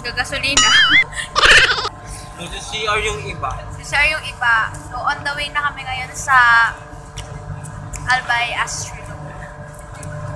Gagasolina. So, si CR yung iba. Si Sir yung iba. So, on the way na kami ngayon sa Albay Astro.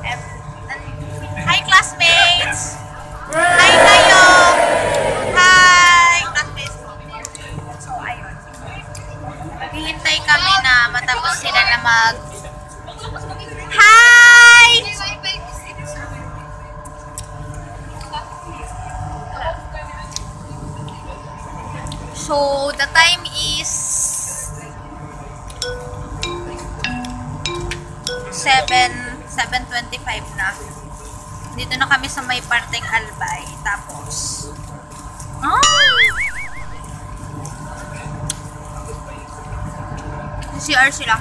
And, hi classmates! Hi kayo! Hi! Classmates ko. So, ayun. Maghihintay kami na matapos sila na mag... Hi! So, the time is 7:25 na. Dito na kami sa may parteng Albay. Tapos, CR sila.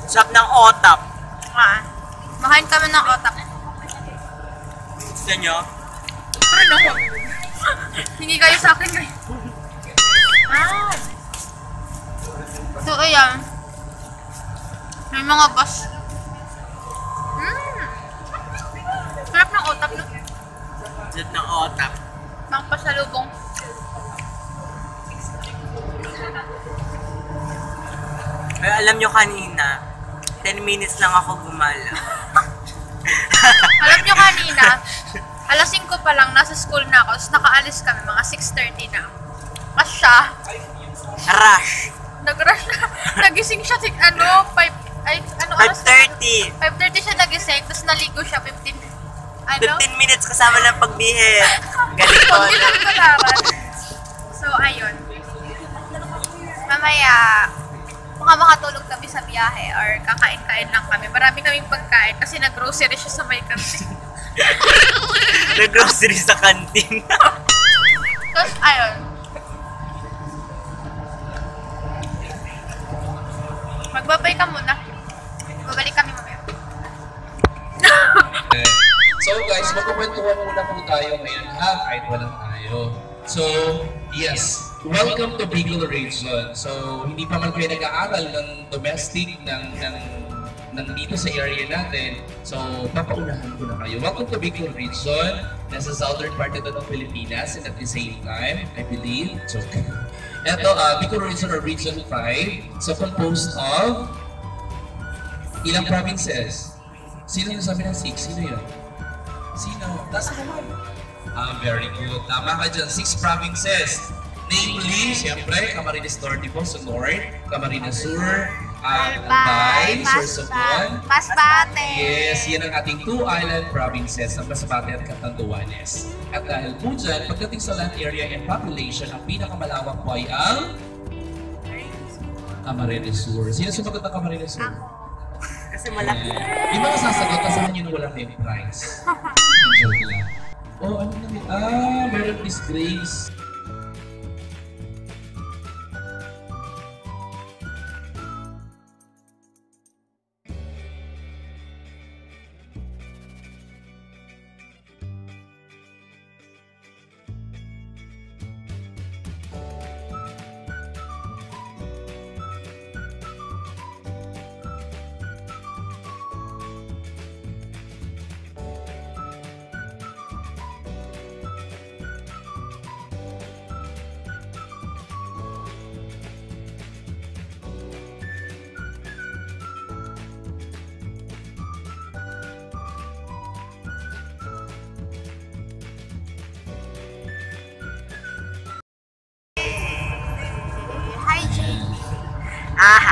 Sarap ng otap. Makain kami ng otap. Gusto nyo? Ano? Hingi kayo sa akin ngayon. So, ayan. May mga bus. Sarap ng otap, no? Sarap ng otap. Mga pasalubong. Pero alam nyo kanina, 10 minutes lang ako gumala. Alam nyo kanina, alas 5 pa lang, nasa school na ako. Tapos nakaalis kami, mga 6:30 na. Kasi siya, Rush! nag-rush na. Nagising siya, 5:30! 5:30 siya nagising, tapos naligo siya, 15 minutes kasama ng pagbihis. Galing ko. Hindi lang kalaran. So, ayun. Mamaya, baka makatulog kami sa biyahe or kakain-kain lang kami. Marami kaming pagkain kasi nag-grocery siya sa may kantin. Nag-grocery sa kantin. Tapos, ayun. Magbabay ka muna. Babalik kami mamaya. So guys, magkukwentuhan muna po tayo ngayon ha, kahit walang tayo. So, yes, welcome to Bicol Region. So, hindi pa man kayo nag-aaral ng domestic, ng dito sa area natin. So, papaunahan ko na kayo. Welcome to Bicol Region. Nasa southern part ito ng Pilipinas and at the same time, I believe, joke. Ito, Bicol Region or Region 5. So, composed of ilang provinces? Sino nasabi ng 6? Sino yun? Sino? Nasa naman. Very good. Tama ka dyan. 6 provinces. Namely, siyempre, Camarines Norte po sa North, Camarines Sur, Albay, Sorsogon, Masbate. Yes, yan ang ating 2 island provinces ng Masbate at Catanduanes. At dahil po dyan, pagdating sa land area and population, ang pinakamalawak po ay ang Camarines Sur. Sino sumagot ng Camarines Sur? Kasi malaki. Di ba nasasagot? Kasahan nyo na walang name prize. Joke lang. Oh, ano na yun? Meron Miss Grace.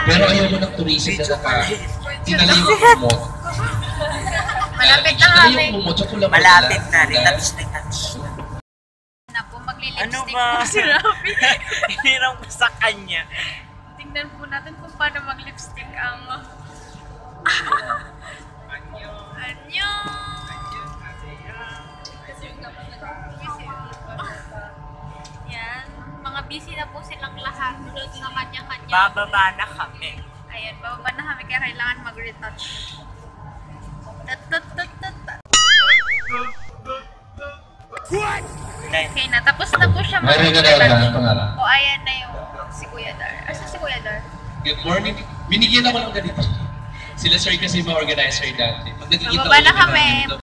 Pero ayaw mo ng tourism na tinala yung kumot. Malapit na Tinala kami. yung kumot, tsaka lang Malapit na rin. Touch. Na po, magli-lipstick Ano ba? po si Rafi. Hinirang ko sa kanya. Tingnan po natin kung paano mag-lipstick ang... Anyo! Yan. Mga busy na po silang lahat sa kanya-kanya. Bababa na kami. Ayan, bababa na kami kaya kailangan mag-retouch. Okay na, tapos na po siya Mayroon ka na ang pangalan. O ayan na yung si Kuya Dar. Asa si Kuya Dar? Good morning. Binigyan ako ng ganito. Sila sir kasi mga organizer dati. Pag nagkikita Bababa na ulit ng kami. ganito.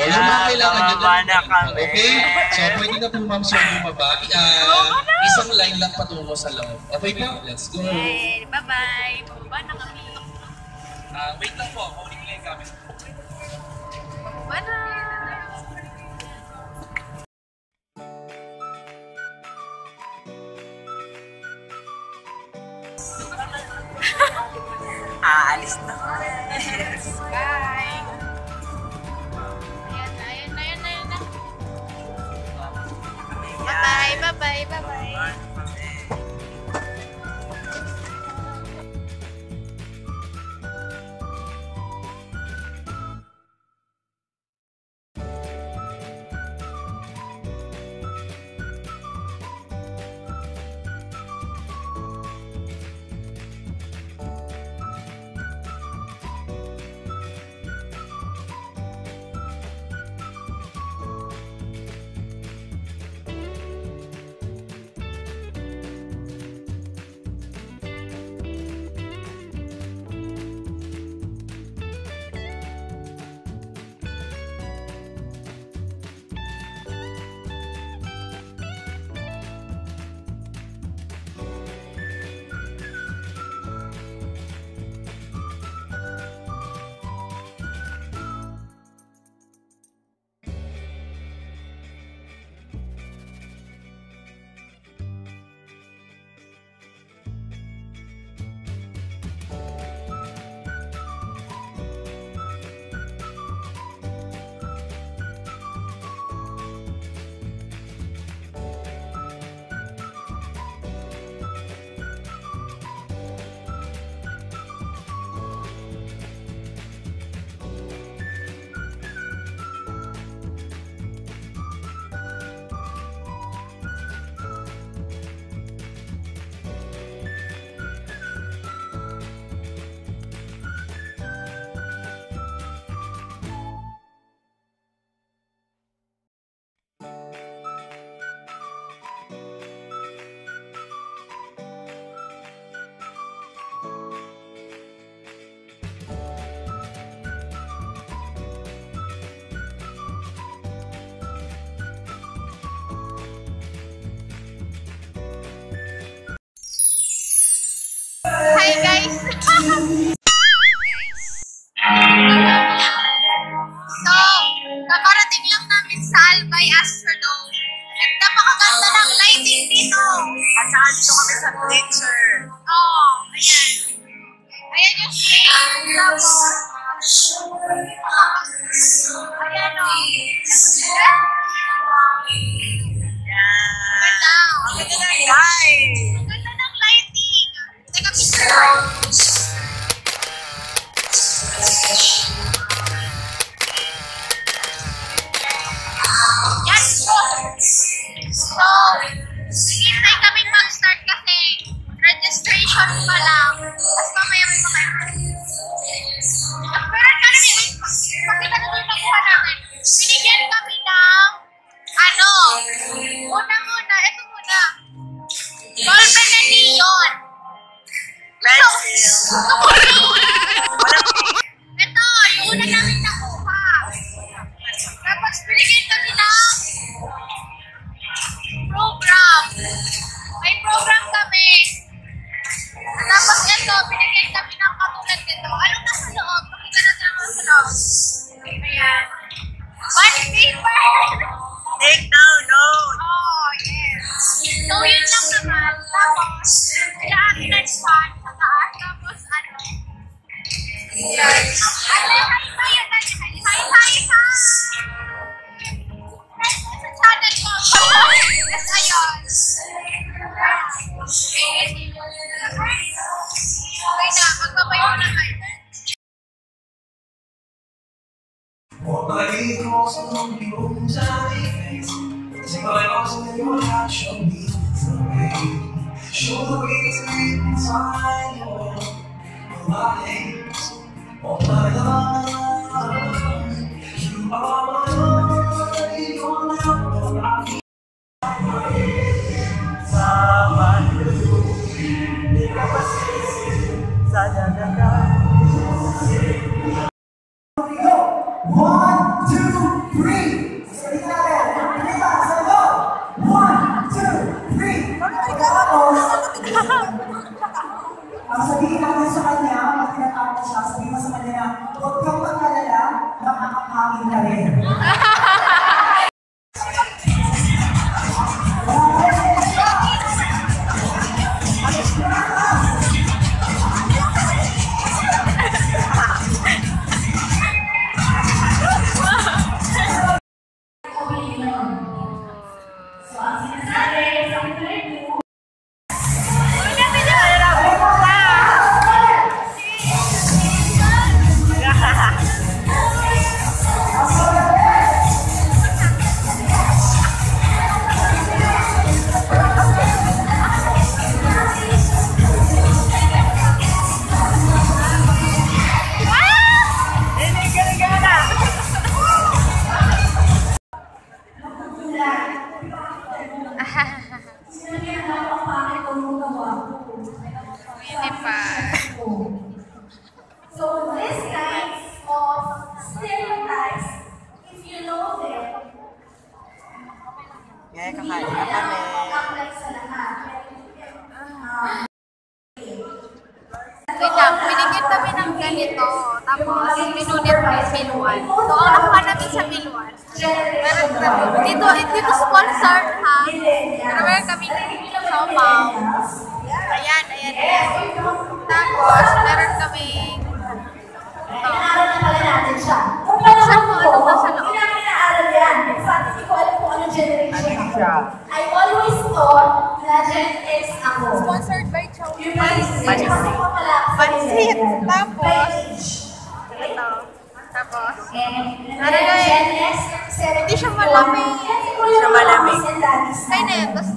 O yung mga kailangan nyo Bumaba na kami. Okay? So pwede na po ma'am sir bumaba. Isang line lang patungo sa loob. Okay po? Let's go. Okay, bye-bye. Bumaba na kami. Wait lang po. Kunin ko lang yung gamit. Bumaba na. Aalis na kami. Bye. Ayan na, ayan na, ayan na, ayan na. Bye-bye, bye-bye, bye-bye. Hi guys! So, kakarating lang namin sa Albay Astrodome. At napakaganda ng lighting dito. At saka dito kami sa picture. Oo, ayan. Ayan yung stage. Tapos, ayan o. Ganda. Ang ganda ng Guys! Ang ganda ng lighting. Teka, picture. Yes po. So, hintay kaming mag-start kasi registration pa lang. Tapos mamaya may mga pero kami, pakita na doon nakuha namin. Binigyan kami ng una, ito muna. Ballpen na neon. Pencil. Ito, yung una namin nakuha. Tapos binigyan kami ng program. May program kami. Tapos ito, binigyan kami ng katulad nito. Anong nasa loob? Pakita natin ang nasa loob. Ayan. One paper. Take down notes. Oh, yes. So, yun lang naman. Tapos, kailangan kinagpan sa taas. Tapos, yes. Hi! Sa channel ko. Yes, ayun. Okay na, magbabayo na kayo. Show the way to live inside your world. My hands on my love. You are my love. You're my love. One, two, three. 3. Sabi natin. Pinita. Sa go. 1, 2, 3. Tapos, ang sabihin natin sa kanya, pag tinatapos siya, sabihin mo sa kanya na, huwag kang mag-alala, makakapangin ka rin. So these kinds of stereotypes, if you know them, Ngayon, kakain na kami. apply sa lahat. Wait lang, binigyan kami ng ganito, tapos pinunit ko yung Milwan. So, ang nakuha namin sa Milwan, meron kami, dito sponsored ha, pero meron kami siopaw. Ayan. Tapos, meron kami Inaaral na pala natin siya. Kung Saan mo ano ba sa loob? hindi namin inaaral yan. In fact, hindi ko alam kung anong generation ako. I always thought na Gen X ako. sponsored by Chow. Yung pansit. Kasi pa pala ako sa Pansit. millennial. Tapos, By age. ito. Tapos, Ano na Gen X? Hindi siya malamig. Hindi siya malamig. kaya na yun. Tapos,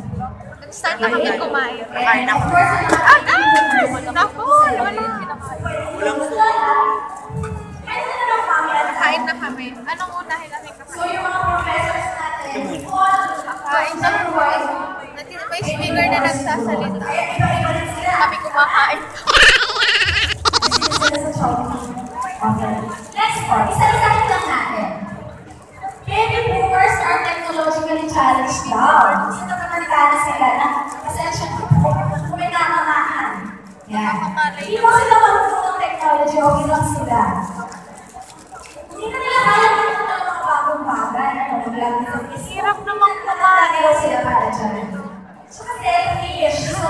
nag-start na kami kumain. Kakain ako. Naku, wala. Kain na kami. Anong unahin namin So kakain? yung mga professors natin, all Kain na kami. May speaker na nagsasalita. Kami kumakain. Okay. Next part, isa-isahin lang natin. Baby boomers are technologically challenged daw. Gusto naman sila na pasensya ko po kung may nakamahan. Yan. Hindi mo sila marunong ng technology, okay lang sila. Hindi na nila kaya ng mga bagong bagay. Naglagay sa isip. Hirap namang Kumain daw sila para dyan. So kasi, so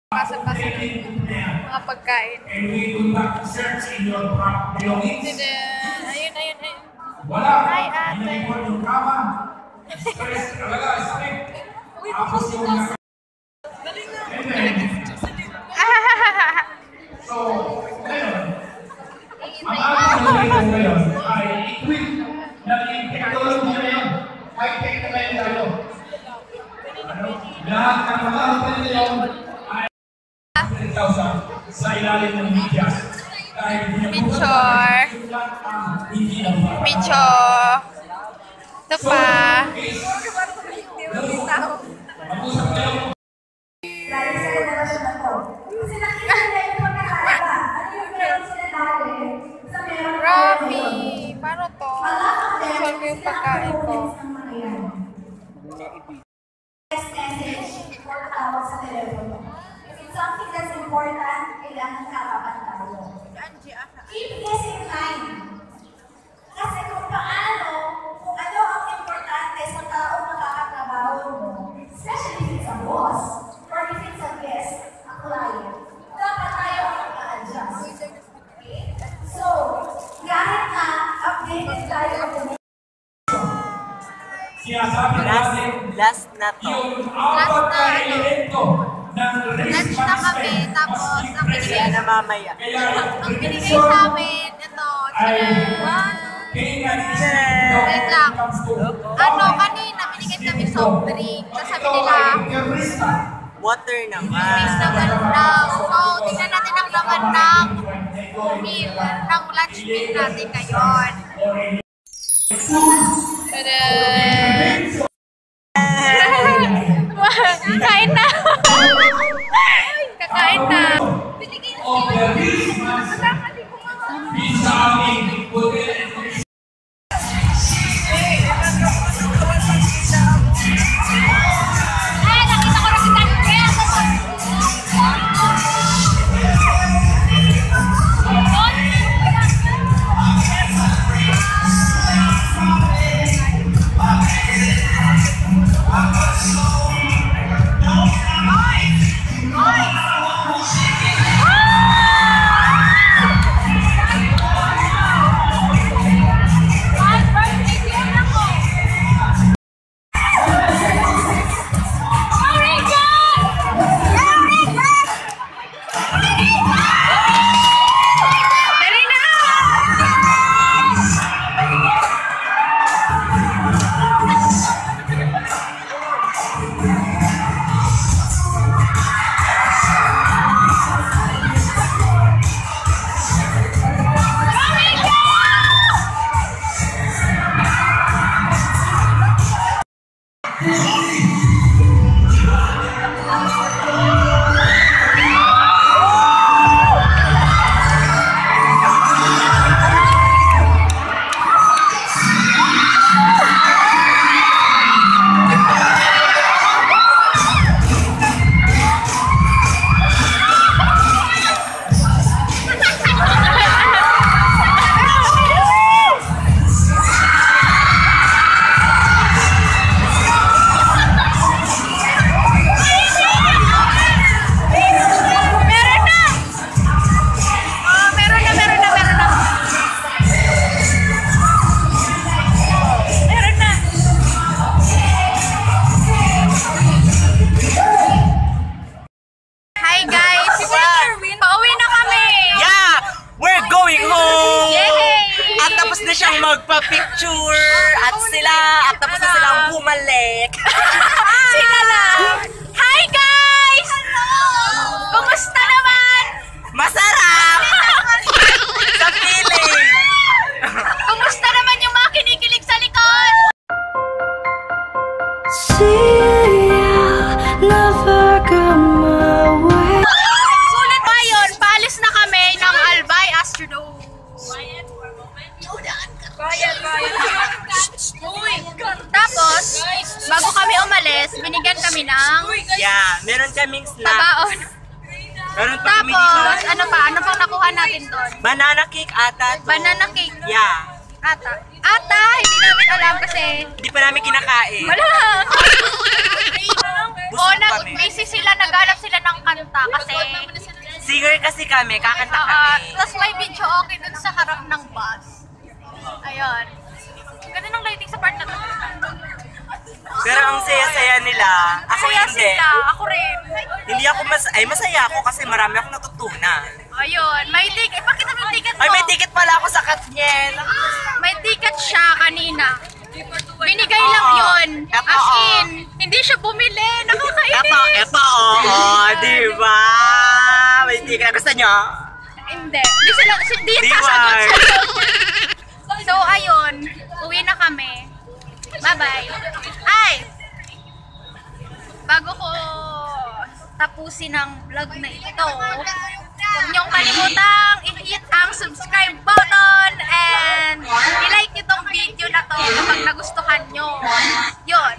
Pasok-pasok na mga pagkain. And we do not search in your belongings. Ayun. Wala. Hi, ate. Iniipon yung kama. Stress, talaga, stress. Tapos yung nasa... And then, so, ngayon, ang ating gagawin ngayon ay equip na yung technology na yun. High-tech na ngayon tayo. Ano? Lahat ng mga hotel ngayon ay 100,000 sa ilalim ng media. Dahil Picture. hindi na ba? Picture. Ito pa. Mag-usap kayo. dahil sa generasyon na to. Kasi nakita nila yung pagkakaiba. Ano yung meron sila dati sa meron Rafi. Paano to? Solve Solve yung pagkain ko. Text message or tawag sa telepono. If it's something that's important, kailangan harapan tayo. Keep this in mind. Kasi kung ano ang importante sa taong makakatrabaho mo, especially if it's a boss, or if it's a guest, a client, dapat tayo ang mag-a-adjust. Okay? So, kahit na updated tayo ng Sinasabi natin Last na to. yung apat na elemento ng risk Lunch na kami. management Tapos, must be ang Kaya present. na mamaya. Kaya Ang binigay sa amin, ito. Wait lang. Ano, kanina binigay kami soft drink. Tapos sabi nila, Water mix naman. naman daw. So, tingnan natin ang laman ng meal, ng lunch meal natin ngayon. Kakain na! Kakain na! Binigay na of the risk management. Sa aming hotel and magpa-picture at tapos na silang bumalik. Sila lang. Hi guys! Kumusta naman? Masarap! Sa feeling! Kumusta naman yung mga kinikilig sa likod? Sulit pa yun. Paalis na kami ng Albay Astrodome. Tapos, bago kami umalis, binigyan kami ng Yeah, meron kaming snack. tabaon. Meron pa kami dito. Tapos, ano pang nakuha natin doon? Banana cake ata. to. Banana cake. Yeah. Ata, hindi namin alam kasi Hindi pa namin kinakain. wala. Busog kami. Busy sila, naghanap sila ng kanta kasi Singer kasi kami, kakanta kami. tapos may video okay dun sa harap ng bus. Ayun. Ganda ng lighting sa part na to. Pero ang saya-saya nila. Ako Kaya hindi. sila, ako rin. Hindi ako masaya ako kasi marami akong natutunan. Ayun, may ticket. Pakita mo yung ticket mo. Ay, may ticket pala ako sa Katniel. May ticket siya kanina. Binigay lang Oo. yun. Eto, As oo. in, hindi siya bumili. Nakakainis. Ito, oo, di ba? May ticket. Gusto nyo? Hindi. Hindi yan Diwar. sasagot. So, ayun. Uwi na kami. Bye-bye. Ay! Bago ko tapusin ang vlog na ito, huwag niyong kalimutang i-hit ang subscribe button and i-like nyo tong video na to kapag nagustuhan nyo. Yun.